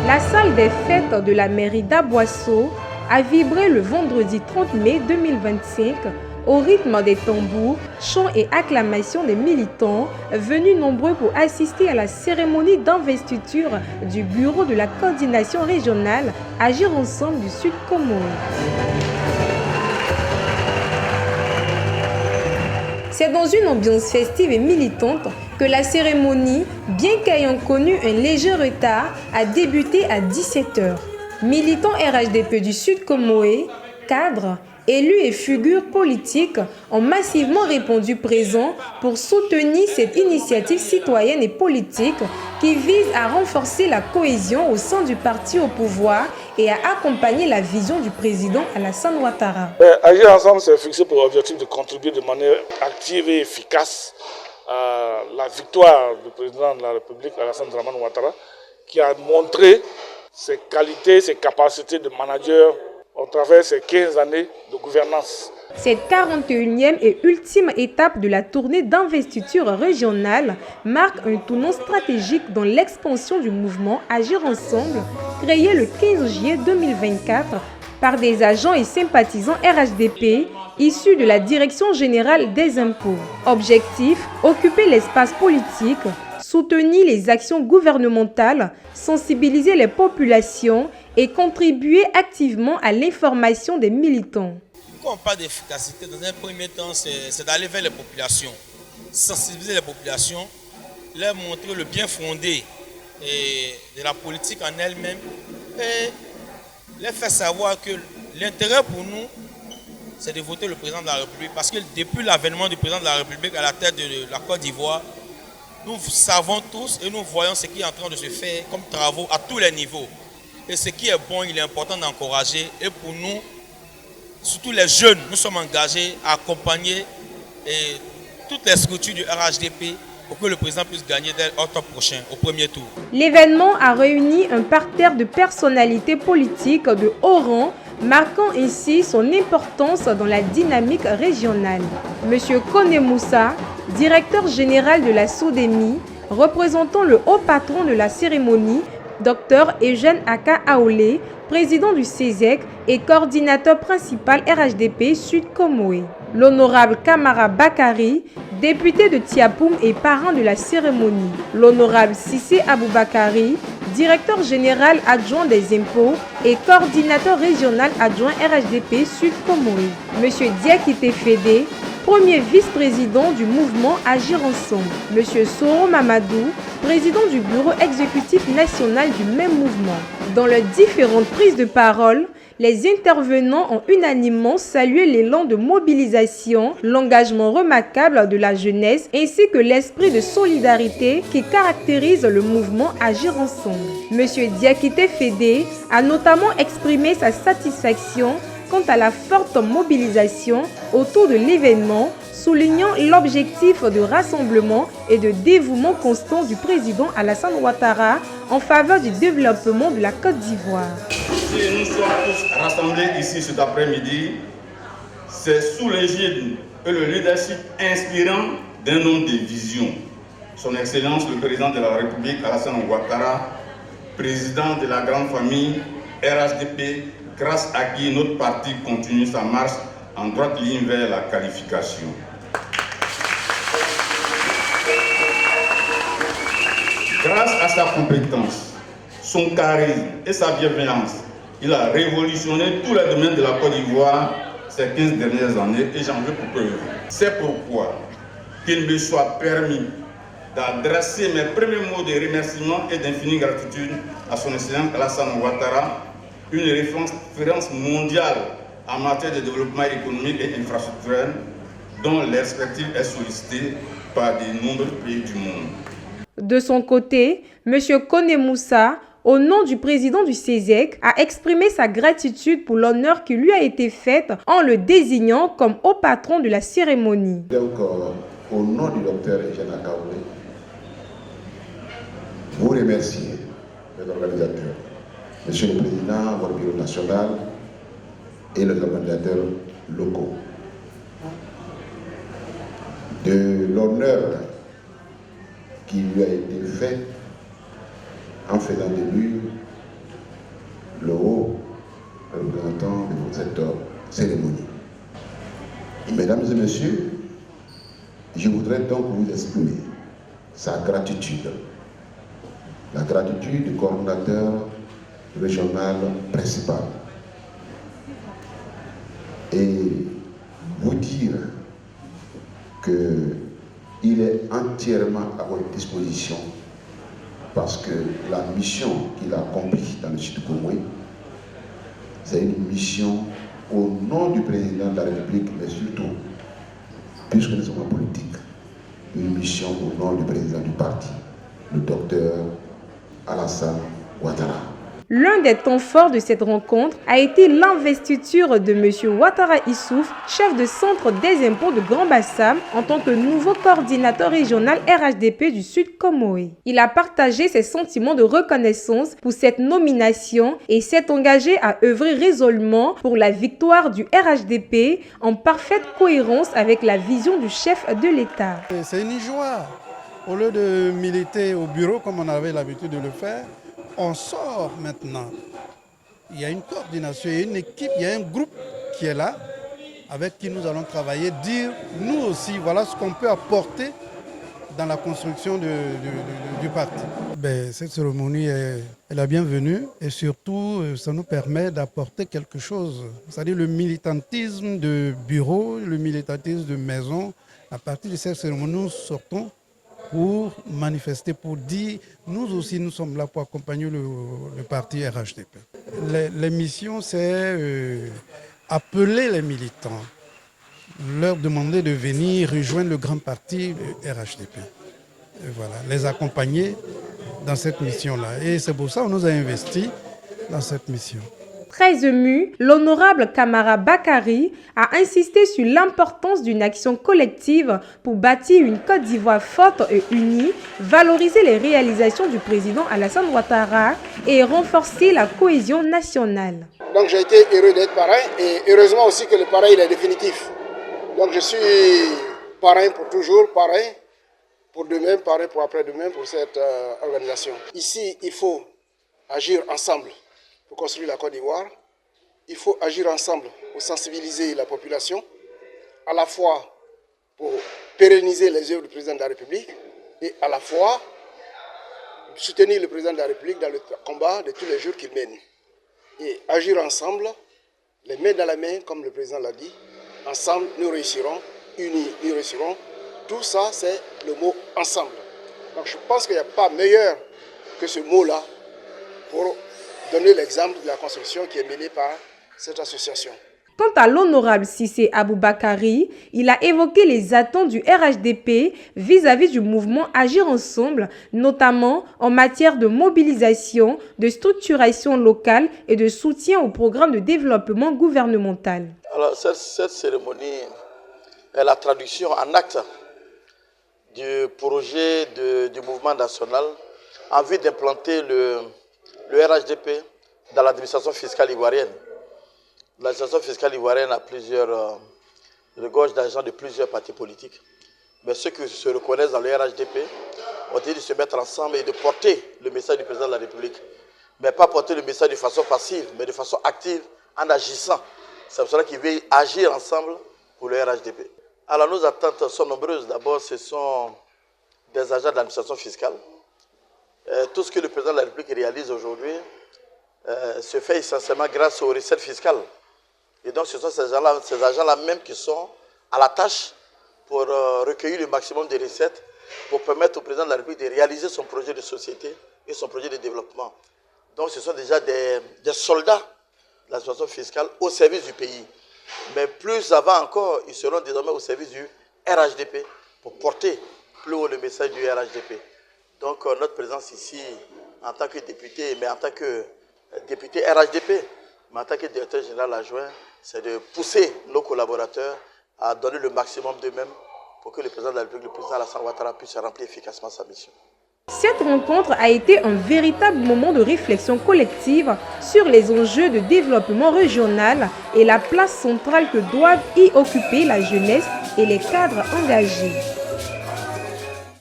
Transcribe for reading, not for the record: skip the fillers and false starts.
La salle des fêtes de la mairie d'Aboisseau a vibré le vendredi 30 mai 2025 au rythme des tambours, chants et acclamations des militants venus nombreux pour assister à la cérémonie d'investiture du bureau de la coordination régionale Agir Ensemble du Sud Comore. C'est dans une ambiance festive et militante que la cérémonie, bien qu'ayant connu un léger retard, a débuté à 17h. Militants RHDP du Sud Comoé, cadres, élus et figures politiques ont massivement répondu présents pour soutenir cette initiative citoyenne et politique qui vise à renforcer la cohésion au sein du parti au pouvoir et à accompagner la vision du président Alassane Ouattara. Agir ensemble s'est fixé pour l'objectif de contribuer de manière active et efficace à la victoire du président de la République Alassane Ouattara, qui a montré ses qualités, ses capacités de manager au travers de ces 15 années de gouvernance. Cette 41e et ultime étape de la tournée d'investiture régionale marque un tournant stratégique dans l'expansion du mouvement Agir Ensemble, créé le 15 juillet 2024 par des agents et sympathisants RHDP issus de la Direction générale des impôts. Objectif, occuper l'espace politique, soutenir les actions gouvernementales, sensibiliser les populations et contribuer activement à l'information des militants. Quand on parle d'efficacité, dans un premier temps, c'est d'aller vers les populations, sensibiliser les populations, leur montrer le bien fondé de la politique en elle-même et leur faire savoir que l'intérêt pour nous, c'est de voter le président de la République. Parce que depuis l'avènement du président de la République à la tête de la Côte d'Ivoire, nous savons tous et nous voyons ce qui est en train de se faire comme travaux à tous les niveaux. Et ce qui est bon, il est important d'encourager. Et pour nous, surtout les jeunes, nous sommes engagés à accompagner toutes les structures du RHDP pour que le président puisse gagner dès octobre prochain, au premier tour. L'événement a réuni un parterre de personnalités politiques de haut rang, marquant ainsi son importance dans la dynamique régionale. Monsieur Kone Moussa, directeur général de la SODEMI, représentant le haut patron de la cérémonie, Dr Eugène Aka Aolé, président du CESEC et coordinateur principal RHDP Sud Comoé. L'honorable Kamara Bakari, député de Tiapoum et parrain de la cérémonie. L'honorable Sissé Aboubakari, directeur général adjoint des impôts et coordinateur régional adjoint RHDP Sud Comoé. Monsieur Diakité Fédé, premier vice-président du mouvement Agir Ensemble. Monsieur Soro Mamadou, président du bureau exécutif national du même mouvement. Dans leurs différentes prises de parole, les intervenants ont unanimement salué l'élan de mobilisation, l'engagement remarquable de la jeunesse ainsi que l'esprit de solidarité qui caractérise le mouvement Agir Ensemble. Monsieur Diakité Fédé a notamment exprimé sa satisfaction quant à la forte mobilisation autour de l'événement, soulignant l'objectif de rassemblement et de dévouement constant du président Alassane Ouattara en faveur du développement de la Côte d'Ivoire. Si nous sommes tous rassemblés ici cet après-midi, c'est sous l'égide et le leadership inspirant d'un homme de vision. Son Excellence le président de la République Alassane Ouattara, président de la grande famille RHDP, grâce à qui notre parti continue sa marche en droite ligne vers la qualification. Grâce à sa compétence, son charisme et sa bienveillance, il a révolutionné tous les domaines de la Côte d'Ivoire ces 15 dernières années et j'en veux pour preuve. C'est pourquoi qu'il me soit permis d'adresser mes premiers mots de remerciement et d'infinie gratitude à son Excellence Alassane Ouattara, une référence mondiale en matière de développement économique et infrastructurel dont l'expertise est sollicitée par de nombreux pays du monde. De son côté, M. Kone Moussa, au nom du président du CESEC, a exprimé sa gratitude pour l'honneur qui lui a été fait en le désignant comme haut patron de la cérémonie. Donc, au nom du docteur Eugène Aka Aolé, vous remercier les organisateurs, Monsieur le Président, votre bureau national et les organisateurs locaux, de l'honneur qui lui a été fait en faisant de lui cette cérémonie. Mesdames et messieurs, je voudrais donc vous exprimer sa gratitude, la gratitude du coordinateur régional principal, et vous dire qu'il est entièrement à votre disposition parce que la mission qu'il a accomplie dans le sud Congoé, c'est une mission au nom du président de la République, mais surtout, puisque nous sommes en politique, une mission au nom du président du parti, le docteur Alassane Ouattara. L'un des temps forts de cette rencontre a été l'investiture de M. Ouattara Issouf, chef de centre des impôts de Grand Bassam, en tant que nouveau coordinateur régional RHDP du Sud Comoé. Il a partagé ses sentiments de reconnaissance pour cette nomination et s'est engagé à œuvrer résolument pour la victoire du RHDP en parfaite cohérence avec la vision du chef de l'État. C'est une joie. Au lieu de militer au bureau comme on avait l'habitude de le faire, on sort maintenant. Il y a une coordination, il y a une équipe, il y a un groupe qui est là, avec qui nous allons travailler, dire nous aussi, voilà ce qu'on peut apporter dans la construction du parti. Cette cérémonie est la bienvenue et surtout ça nous permet d'apporter quelque chose, c'est-à-dire le militantisme de bureau, le militantisme de maison. À partir de cette cérémonie, nous sortons pour manifester, pour dire nous aussi nous sommes là pour accompagner le parti RHDP. Les missions, c'est appeler les militants, leur demander de venir rejoindre le grand parti RHDP. Et voilà, les accompagner dans cette mission-là. Et c'est pour ça qu'on nous a investis dans cette mission. Très ému, l'honorable Camara Bakari a insisté sur l'importance d'une action collective pour bâtir une Côte d'Ivoire forte et unie, valoriser les réalisations du président Alassane Ouattara et renforcer la cohésion nationale. Donc j'ai été heureux d'être parrain et heureusement aussi que le parrain il est définitif. Donc je suis parrain pour toujours, parrain pour demain, parrain pour après-demain pour cette organisation. Ici, il faut agir ensemble pour construire la Côte d'Ivoire. Il faut agir ensemble pour sensibiliser la population, à la fois pour pérenniser les œuvres du président de la République et à la fois soutenir le président de la République dans le combat de tous les jours qu'il mène. Et agir ensemble, les mains dans la main, comme le président l'a dit, ensemble nous réussirons, unis nous réussirons. Tout ça, c'est le mot ensemble. Donc je pense qu'il n'y a pas meilleur que ce mot-là pour donner l'exemple de la construction qui est menée par cette association. Quant à l'honorable Cissé Aboubakari, il a évoqué les attentes du RHDP vis-à-vis du mouvement Agir Ensemble, notamment en matière de mobilisation, de structuration locale et de soutien au programme de développement gouvernemental. Alors cette cérémonie est la traduction en acte du projet du mouvement national en vue d'implanter le RHDP dans l'administration fiscale ivoirienne. L'administration fiscale ivoirienne a plusieurs regorge d'agents de plusieurs partis politiques. Mais ceux qui se reconnaissent dans le RHDP ont dit de se mettre ensemble et de porter le message du président de la République. Mais pas porter le message de façon passive, mais de façon active, en agissant. C'est pour cela qu'ils veulent agir ensemble pour le RHDP. Alors nos attentes sont nombreuses. D'abord, ce sont des agents de l'administration fiscale. Tout ce que le président de la République réalise aujourd'hui se fait essentiellement grâce aux recettes fiscales. Et donc ce sont ces agents-là même qui sont à la tâche pour recueillir le maximum de recettes pour permettre au président de la République de réaliser son projet de société et son projet de développement. Donc ce sont déjà des soldats de l'administration fiscale au service du pays. Mais plus avant encore, ils seront désormais au service du RHDP pour porter plus haut le message du RHDP. Donc notre présence ici, en tant que député, mais en tant que député RHDP, mais en tant que directeur général adjoint, c'est de pousser nos collaborateurs à donner le maximum d'eux-mêmes pour que le président de la République, le président Alassane Ouattara, puisse remplir efficacement sa mission. Cette rencontre a été un véritable moment de réflexion collective sur les enjeux de développement régional et la place centrale que doivent y occuper la jeunesse et les cadres engagés.